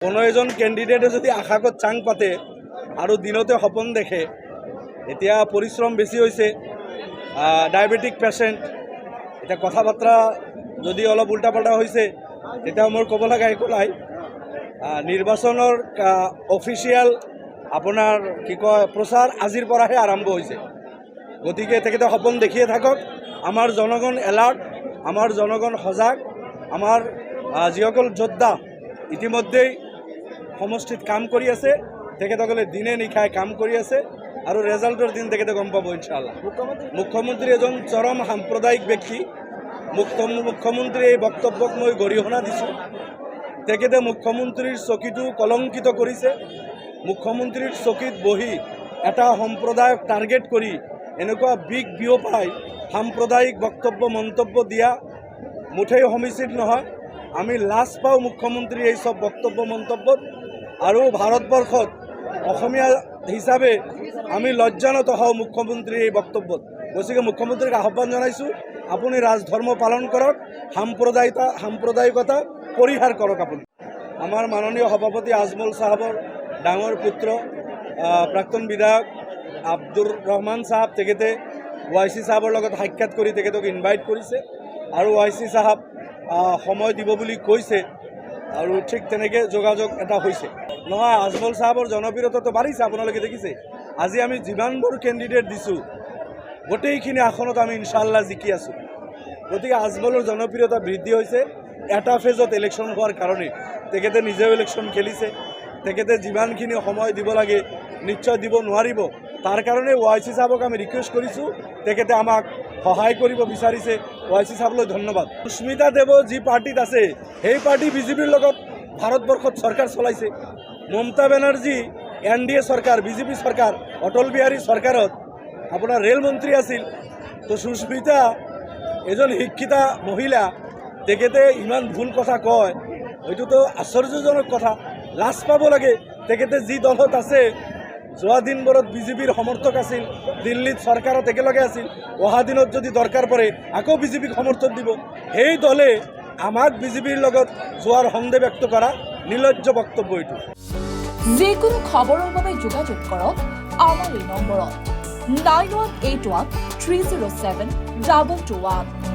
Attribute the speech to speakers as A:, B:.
A: কোনো এজন কেণ্ডিডেটে যদি আশাকত চাং পাতে আৰু দিনতে সপোন দেখে, এতিয়া পৰিশ্ৰম বেছি হৈছে, ডায়েবেটিক পেচেণ্ট, এতিয়া কথা বাৰ্তা যদি অলপ উল্টা পাল্টা হৈছে তেতিয়া মোৰ ক'ব লগা একো নাই। নিৰ্বাচনৰ অফিচিয়েল আপোনাৰ কি কয় প্ৰচাৰ আজিৰ পৰাহে আৰম্ভ হৈছে, গতিকে তেখেতে সপোন দেখিয়ে থাকক। আমাৰ জনগণ এলাৰ্ট, আমাৰ জনগণ সজাগ, আমাৰ যিসকল যোদ্ধা ইতিমধ্যেই সমষ্টিত কাম কৰি আছে, তেখেতসকলে দিনে নিশাই কাম কৰি আছে আৰু ৰেজাল্টৰ দিন তেখেতে গম পাব ইনশাআল্লাহ। মুখ্যমন্ত্ৰী এজন চৰম সাম্প্ৰদায়িক ব্যক্তি। মুখ্যমন্ত্ৰীৰ এই বক্তব্যক মই গৰিহণা দিছোঁ। তেখেতে মুখ্যমন্ত্ৰীৰ চকীটো কলংকিত কৰিছে। মুখ্যমন্ত্ৰীৰ চকীত বহি এটা সম্প্ৰদায়ক টাৰ্গেট কৰি এনেকুৱা বিয়পাই সাম্প্ৰদায়িক বক্তব্য মন্তব্য দিয়া মুঠেই সমীচীন নহয়। আমি লাজ পাওঁ মুখ্যমন্ত্ৰীৰ এই চব বক্তব্য মন্তব্যত, আৰু ভাৰতবৰ্ষত অসমীয়া হিচাপে আমি লজ্জানত হওঁ মুখ্যমন্ত্ৰীৰ এই বক্তব্যত। গতিকে মুখ্যমন্ত্ৰীক আহ্বান জনাইছোঁ, আপুনি ৰাজধৰ্ম পালন কৰক, সাম্প্ৰদায়িকতা পৰিহাৰ কৰক। আপুনি আমাৰ মাননীয় সভাপতি আজমল চাহাবৰ ডাঙৰ পুত্ৰ প্ৰাক্তন বিধায়ক আব্দুৰ ৰহমান চাহাব, তেখেতে YC চাহাবৰ লগত সাক্ষাৎ কৰি তেখেতক ইনভাইট কৰিছে আৰু YC চাহাব সময় দিব বুলি কৈছে, আৰু ঠিক তেনেকৈ যোগাযোগ এটা হৈছে। নহয়, আজমল চাহাবৰ জনপ্ৰিয়তাটো বাঢ়িছে, আপোনালোকে দেখিছে। আজি আমি যিমানবোৰ কেণ্ডিডেট দিছোঁ গোটেইখিনি আসনত আমি ইনশাআল্লাহ জিকি আছোঁ। গতিকে আজমলৰ জনপ্ৰিয়তা বৃদ্ধি হৈছে এটা ফেজত ইলেকশ্যন হোৱাৰ কাৰণে। তেখেতে নিজেও ইলেকশ্যন খেলিছে, তেখেতে যিমানখিনি সময় দিব লাগে নিশ্চয় দিব নোৱাৰিব। তাৰ কাৰণে YC চাহাবক আমি ৰিকুৱেষ্ট কৰিছোঁ, তেখেতে আমাক সহায় কৰিব বিচাৰিছে। YC চাহাবলৈ ধন্যবাদ। সুস্মিতা দেৱ যি পাৰ্টিত আছে সেই পাৰ্টি বিজেপিৰ লগত ভাৰতবৰ্ষত চৰকাৰ চলাইছে। মমতা বেনাৰ্জী NDA চৰকাৰ, বিজেপি চৰকাৰ, অটল বিহাৰী চৰকাৰত আপোনাৰ ৰেল মন্ত্ৰী আছিল। তো সুস্মিতা এজন শিক্ষিতা মহিলা, তেখেতে ইমান ভুল কথা কয়, এইটোতো আশ্চৰ্যজনক কথা, লাজ পাব লাগে। তেখেতে যি দলত আছে, যোৱা দিনবোৰত বিজেপিৰ সমৰ্থক আছিল, দিল্লীত চৰকাৰত একেলগে আছিল, অহা দিনত যদি দৰকাৰ পৰে আকৌ বিজেপিক সমৰ্থন দিব। সেই দলে আমাক বিজেপিৰ লগত যোৱাৰ সন্দেহ ব্যক্ত কৰা নিৰ্লজ্জ বক্তব্য এইটো।
B: যিকোনো খবৰৰ বাবে যোগাযোগ কৰক আমাৰ এই নম্বৰত 9181 307 2221।